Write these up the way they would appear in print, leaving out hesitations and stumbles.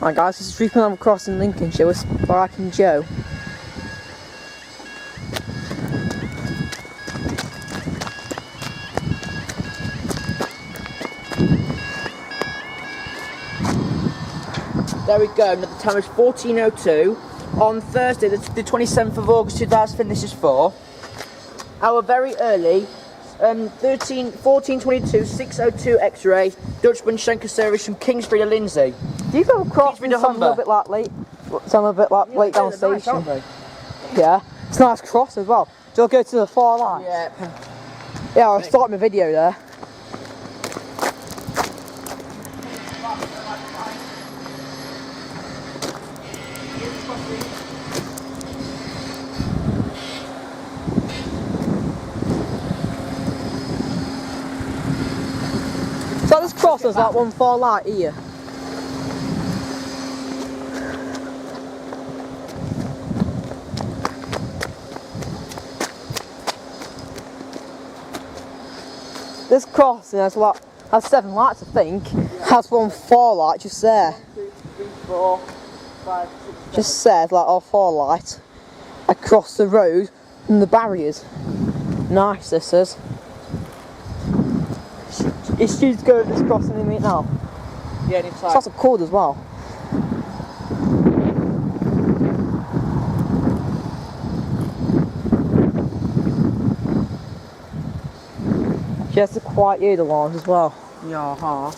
Alright guys, this is Reepham across in Lincolnshire with Spark and Joe. There we go, now the time is 14:02 on Thursday the 27th of August 2015. This is for our very early 14:22 6:02 X-ray Dutchman Schenker service from Kingsbury to Lindsay. Do you go across from some a little bit like late? Some a bit like late down station. Nice, yeah, it's a nice cross as well. Do you go to the far line? Yeah. Yeah, I'll start my video there. So this cross is that one far light here. This crossing has 7 lights, I think. Has one 4 light just there. 1, 2, 3, 4, 5, 6, just says like all 4 lights across the road from the barriers. Nice, this is. Is she to go over this crossing in now? Yeah, anytime. It's lots of cord as well. She has to quiet ear alarms as well. Yeah, huh?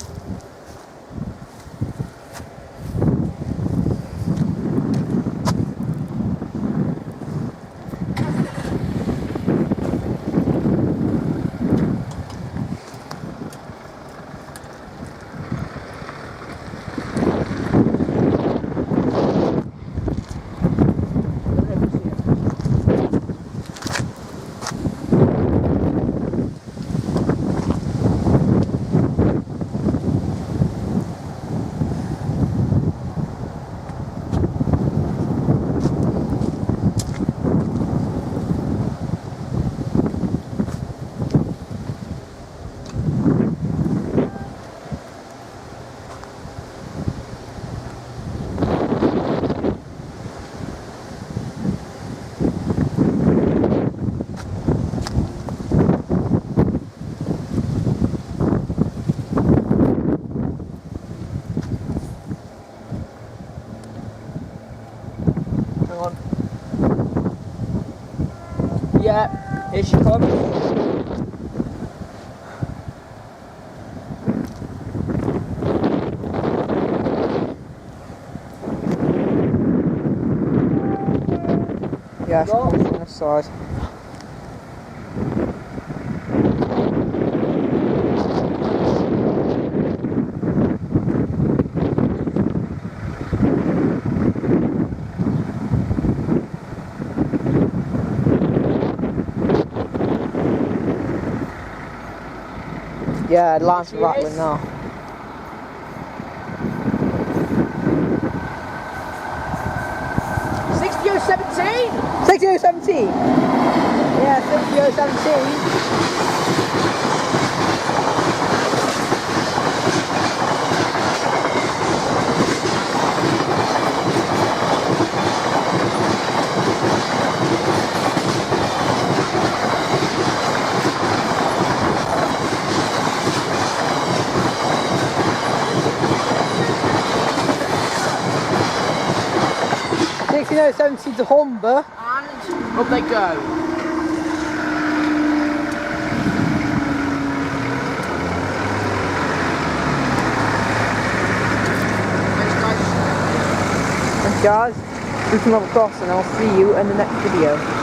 Yeah, here she comes. Yeah, she comes from this side. Yeah, the line's rattling now. '60-17? 60-17? Yeah, 60-17. You know, 17 to Humber, and up they go. Thanks guys, we can have a cross and I'll see you in the next video.